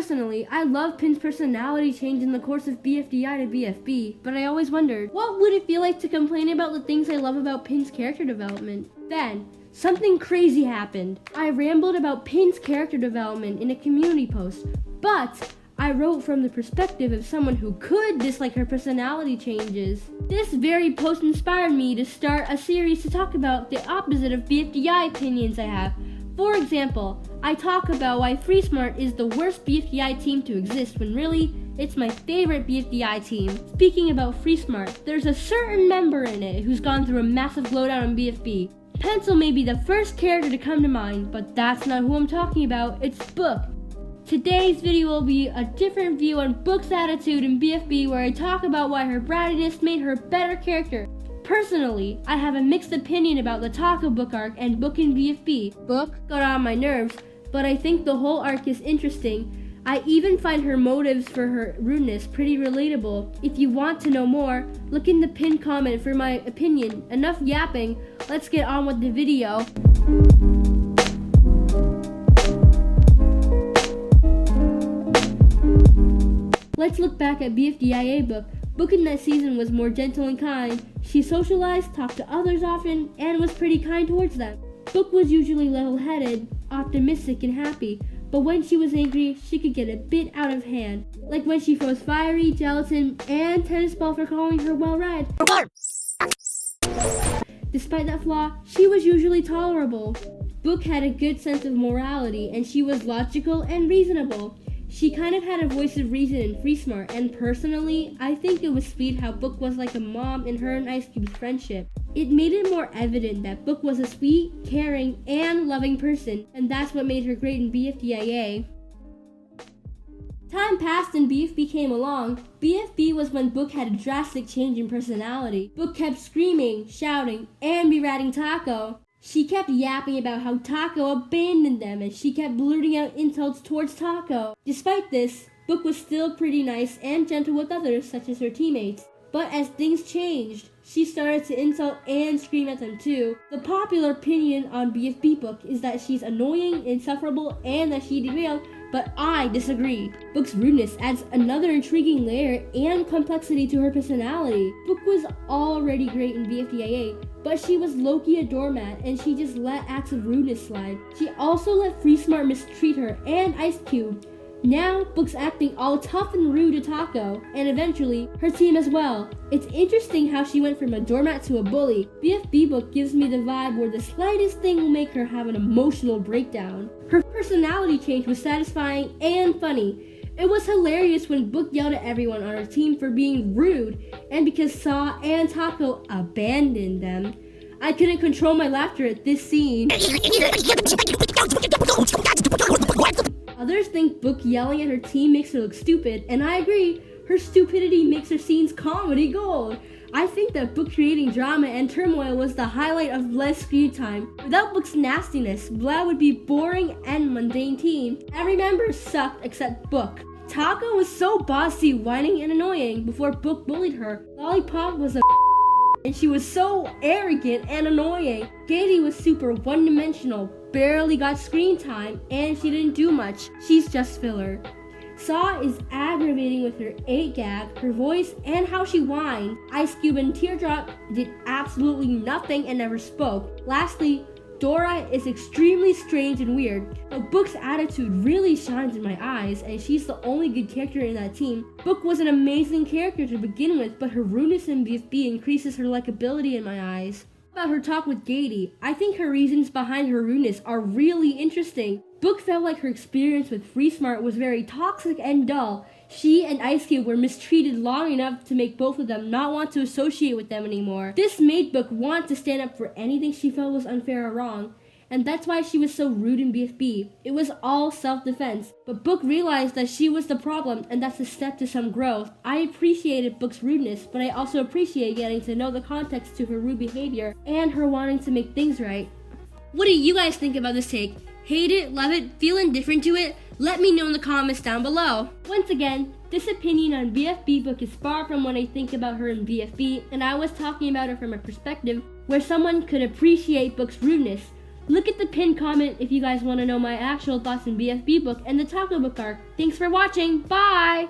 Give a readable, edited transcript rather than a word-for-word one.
Personally, I love Pin's personality change in the course of BFDI to BFB, but I always wondered, what would it feel like to complain about the things I love about Pin's character development? Then, something crazy happened. I rambled about Pin's character development in a community post, but I wrote from the perspective of someone who could dislike her personality changes. This very post inspired me to start a series to talk about the opposite of BFDI opinions I have. For example, I talk about why FreeSmart is the worst BFDI team to exist when really, it's my favorite BFDI team. Speaking about FreeSmart, there's a certain member in it who's gone through a massive blowdown on BFB. Pencil may be the first character to come to mind, but that's not who I'm talking about, it's Book. Today's video will be a different view on Book's attitude in BFB, where I talk about why her brattiness made her a better character. Personally, I have a mixed opinion about the Taco Book arc and Book in BFB. Book got on my nerves, but I think the whole arc is interesting. I even find her motives for her rudeness pretty relatable. If you want to know more, look in the pinned comment for my opinion. Enough yapping, let's get on with the video. Let's look back at BFDIA Book. Book in that season was more gentle and kind. She socialized, talked to others often, and was pretty kind towards them. Book was usually level-headed, optimistic, and happy, but when she was angry, she could get a bit out of hand. Like when she froze Fiery, Gelatin, and Tennis Ball for calling her well-read. Despite that flaw, she was usually tolerable. Book had a good sense of morality, and she was logical and reasonable. She kind of had a voice of reason in FreeSmart, and personally, I think it was sweet how Book was like a mom in her and Ice Cube's friendship. It made it more evident that Book was a sweet, caring, and loving person, and that's what made her great in BFDIA. Time passed and BFB came along. BFB was when Book had a drastic change in personality. Book kept screaming, shouting, and beratting Taco. She kept yapping about how Taco abandoned them, and she kept blurting out insults towards Taco. Despite this, Book was still pretty nice and gentle with others, such as her teammates. But as things changed, she started to insult and scream at them too. The popular opinion on BFB Book is that she's annoying, insufferable, and that she derailed, but I disagree. Book's rudeness adds another intriguing layer and complexity to her personality. Book was already great in BFDIA, but she was low-key a doormat, and she just let acts of rudeness slide. She also let FreeSmart mistreat her and Ice Cube. Now, Book's acting all tough and rude to Taco, and eventually, her team as well. It's interesting how she went from a doormat to a bully. BFB Book gives me the vibe where the slightest thing will make her have an emotional breakdown. Her personality change was satisfying and funny. It was hilarious when Book yelled at everyone on her team for being rude, and because Saw and Taco abandoned them. I couldn't control my laughter at this scene. Others think Book yelling at her team makes her look stupid, and I agree. Her stupidity makes her scenes comedy gold. I think that Book creating drama and turmoil was the highlight of Bled's screen time. Without Book's nastiness, Bled would be boring and mundane team. Every member sucked except Book. Taco was so bossy, whining, and annoying before Book bullied her. Lollipop was a and she was so arrogant and annoying. Katie was super one-dimensional, barely got screen time, and she didn't do much. She's just filler. Saw is aggravating with her 8 gag, her voice, and how she whined. Ice Cube and Teardrop did absolutely nothing and never spoke. Lastly, Dora is extremely strange and weird, but Book's attitude really shines in my eyes, and she's the only good character in that team. Book was an amazing character to begin with, but her rudeness in BFB increases her likability in my eyes. About her talk with Katie, I think her reasons behind her rudeness are really interesting. Book felt like her experience with FreeSmart was very toxic and dull. She and Ice Cube were mistreated long enough to make both of them not want to associate with them anymore. This made Book want to stand up for anything she felt was unfair or wrong, and that's why she was so rude in BFB. It was all self-defense, but Book realized that she was the problem, and that's a step to some growth. I appreciated Book's rudeness, but I also appreciate getting to know the context to her rude behavior and her wanting to make things right. What do you guys think about this take? Hate it, love it, feel indifferent to it? Let me know in the comments down below. Once again, this opinion on BFB Book is far from what I think about her in BFB, and I was talking about her from a perspective where someone could appreciate Book's rudeness. Look at the pinned comment if you guys want to know my actual thoughts in BFB book and the Taco book arc. Thanks for watching. Bye!